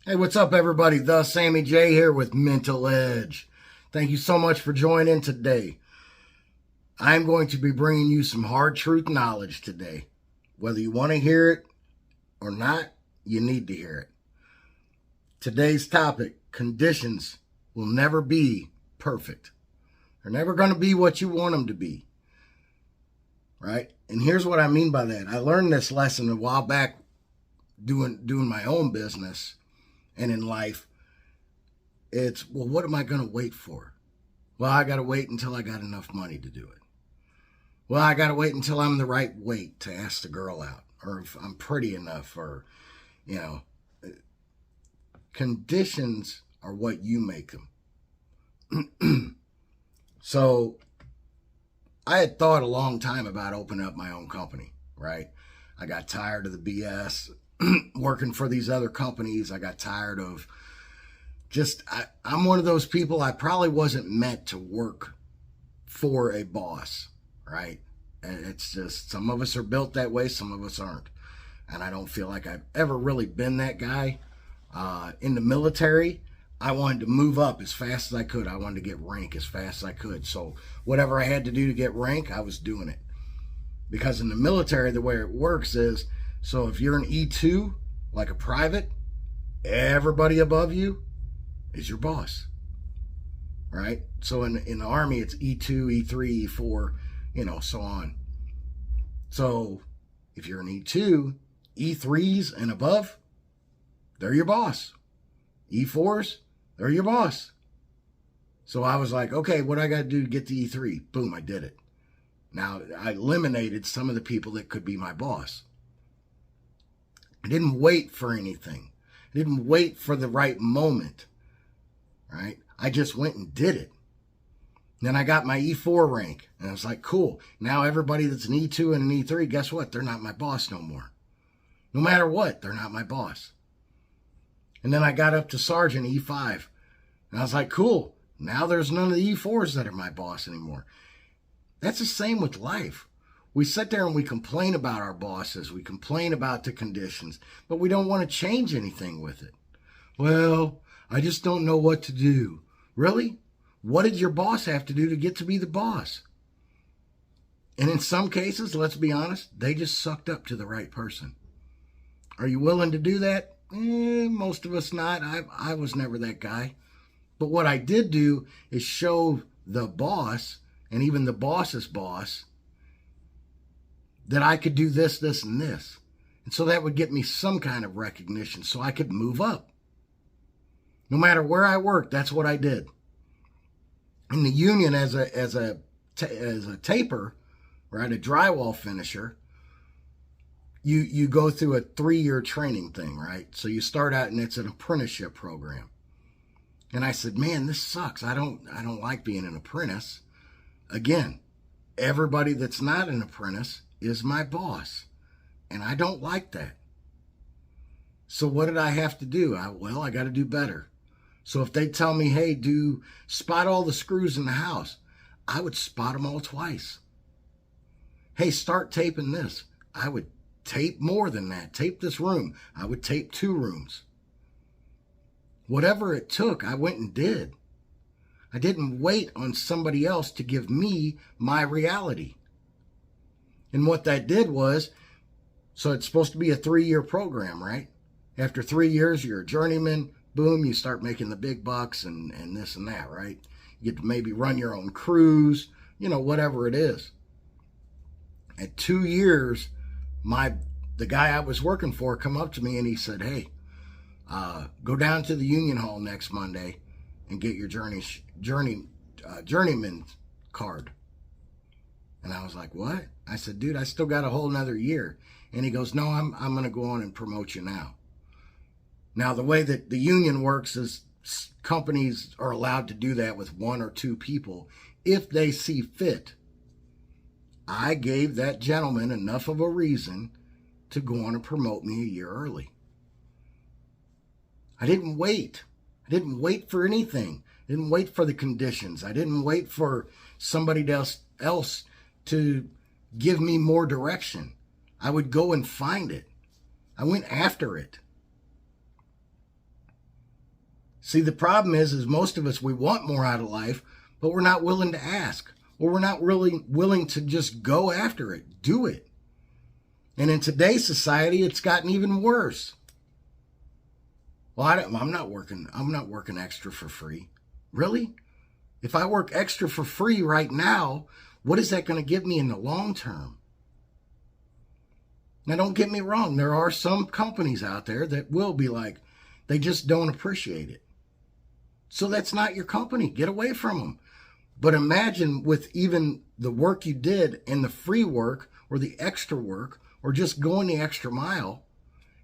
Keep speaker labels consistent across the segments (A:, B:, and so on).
A: Hey, what's up, everybody? The Sammy J here with Mental Edge. Thank you so much for joining today. I'm going to be bringing you some hard truth knowledge today. Whether you want to hear it or not, you need to hear it. Today's topic: conditions will never be perfect. They're never going to be what you want them to be, right? And here's what I mean by that. I learned this lesson a while back doing my own business and in life. It's, well, what am I going to wait for? Well, I got to wait until I got enough money to do it. Well, I got to wait until I'm the right weight to ask the girl out, or if I'm pretty enough, or, you know, conditions are what you make them. So I had thought a long time about opening up my own company, right? I got tired of the BS working for these other companies. I got tired of I'm one of those people, I probably wasn't meant to work for a boss, right? And it's just, some of us are built that way, some of us aren't. And I don't feel like I've ever really been that guy. In the military, I wanted to move up as fast as I could. I wanted to get rank as fast as I could. So whatever I had to do to get rank, I was doing it. Because in the military, the way it works is, so if you're an E2, like a private, everybody above you is your boss, right? So in the Army, it's E2, E3, E4, so on. So if you're an E2, E3s and above, they're your boss. E4s, they're your boss. So I was like, okay, what do I got to do to get to E3? Boom, I did it. Now, I eliminated some of the people that could be my boss. I didn't wait for anything. I didn't wait for the right moment, right? I just went and did it. Then I got my E4 rank, and I was like, cool. Now everybody that's an E2 and an E3, guess what? They're not my boss no more. No matter what, they're not my boss. And then I got up to Sergeant E5, and I was like, cool. Now there's none of the E4s that are my boss anymore. That's the same with life. We sit there and we complain about our bosses. We complain about the conditions, but we don't want to change anything with it. Well, I just don't know what to do. Really? What did your boss have to do to get to be the boss? And in some cases, let's be honest, they just sucked up to the right person. Are you willing to do that? Most of us not. I was never that guy. But what I did do is show the boss, and even the boss's boss, that I could do this, this, and this. And so that would get me some kind of recognition so I could move up. No matter where I worked, that's what I did. In the union, as a taper, right, a drywall finisher, you go through a 3-year training thing, right? So you start out and it's an apprenticeship program. And I said, man, this sucks. I don't like being an apprentice. Again, everybody that's not an apprentice is my boss. And I don't like that. So what did I have to do? I got to do better. So if they tell me, hey, spot all the screws in the house, I would spot them all twice. Hey, start taping this. I would tape more than that. Tape this room. I would tape 2 rooms. Whatever it took, I went and did. I didn't wait on somebody else to give me my reality. And what that did was, so it's supposed to be a 3-year program, right? After 3 years, you're a journeyman. Boom, you start making the big bucks and this and that, right? You get to maybe run your own crews, whatever it is. At 2 years, the guy I was working for come up to me and he said, hey, go down to the union hall next Monday and get your journeyman card. And I was like, what? I said, dude, I still got a whole nother year. And he goes, no, I'm going to go on and promote you now. Now, the way that the union works is companies are allowed to do that with 1 or 2 people if they see fit. I gave that gentleman enough of a reason to go on and promote me a year early. I didn't wait. I didn't wait for anything. I didn't wait for the conditions. I didn't wait for somebody else to give me more direction. I would go and find it. I went after it. See, the problem is most of us, we want more out of life, but we're not willing to ask, or we're not really willing to just go after it, do it. And in today's society, it's gotten even worse. Well, I'm not working extra for free. Really? If I work extra for free right now, what is that going to give me in the long term? Now, don't get me wrong. There are some companies out there that will be like, they just don't appreciate it. So that's not your company. Get away from them. But imagine with even the work you did and the free work or the extra work or just going the extra mile,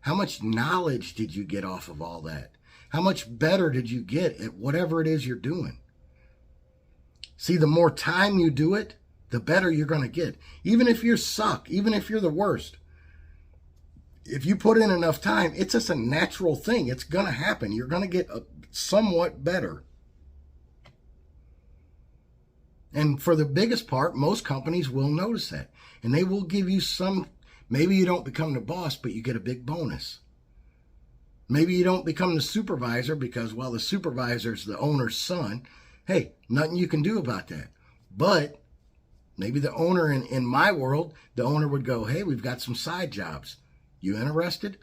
A: how much knowledge did you get off of all that? How much better did you get at whatever it is you're doing? See, the more time you do it, the better you're going to get. Even if you suck, even if you're the worst, if you put in enough time, it's just a natural thing. It's going to happen. You're going to get somewhat better. And for the biggest part, most companies will notice that. And they will give you some, maybe you don't become the boss, but you get a big bonus. Maybe you don't become the supervisor because, well, the supervisor's the owner's son. Hey, nothing you can do about that. But maybe the owner, in my world, the owner would go, hey, we've got some side jobs. You interested?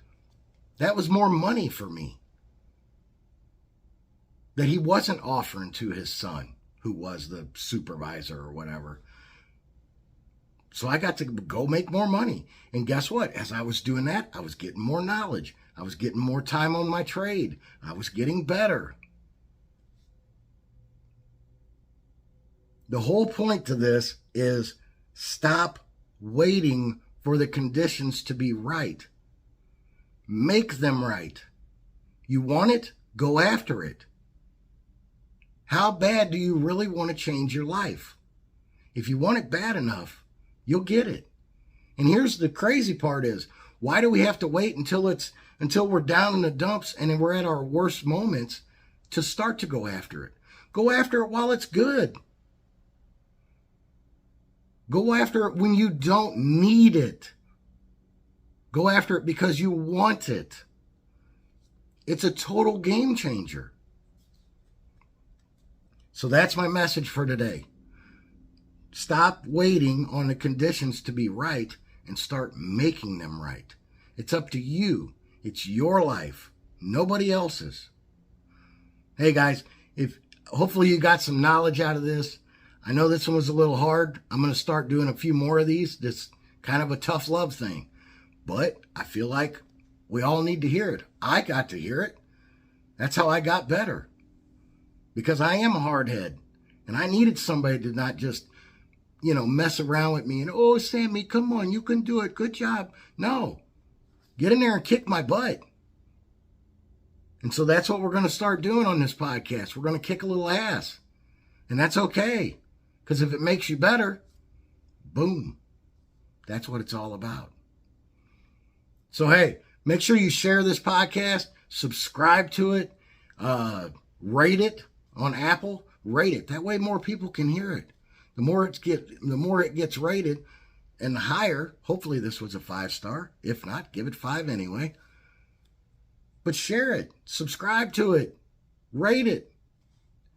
A: That was more money for me that he wasn't offering to his son, who was the supervisor or whatever. So I got to go make more money. And guess what? As I was doing that, I was getting more knowledge. I was getting more time on my trade. I was getting better. The whole point to this is stop waiting for the conditions to be right. Make them right. You want it? Go after it. How bad do you really want to change your life? If you want it bad enough, you'll get it. And here's the crazy part is, why do we have to wait until we're down in the dumps and we're at our worst moments to start to go after it? Go after it while it's good. Go after it when you don't need it. Go after it because you want it. It's a total game changer. So that's my message for today. Stop waiting on the conditions to be right and start making them right. It's up to you. It's your life, nobody else's. Hey guys, hopefully you got some knowledge out of this. I know this one was a little hard. I'm going to start doing a few more of these. This kind of a tough love thing. But I feel like we all need to hear it. I got to hear it. That's how I got better. Because I am a hardhead. And I needed somebody to not just, mess around with me and, oh, Sammy, come on, you can do it. Good job. No. Get in there and kick my butt. And so that's what we're going to start doing on this podcast. We're going to kick a little ass. And that's okay. Because if it makes you better, boom. That's what it's all about. So, hey, make sure you share this podcast, subscribe to it, rate it on Apple, rate it. That way more people can hear it. The more it gets rated and the higher, hopefully this was a 5-star. If not, give it 5 anyway. But share it, subscribe to it, rate it,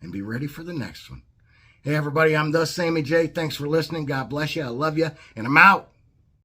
A: and be ready for the next one. Hey, everybody, I'm the Sammy J. Thanks for listening. God bless you. I love you. And I'm out.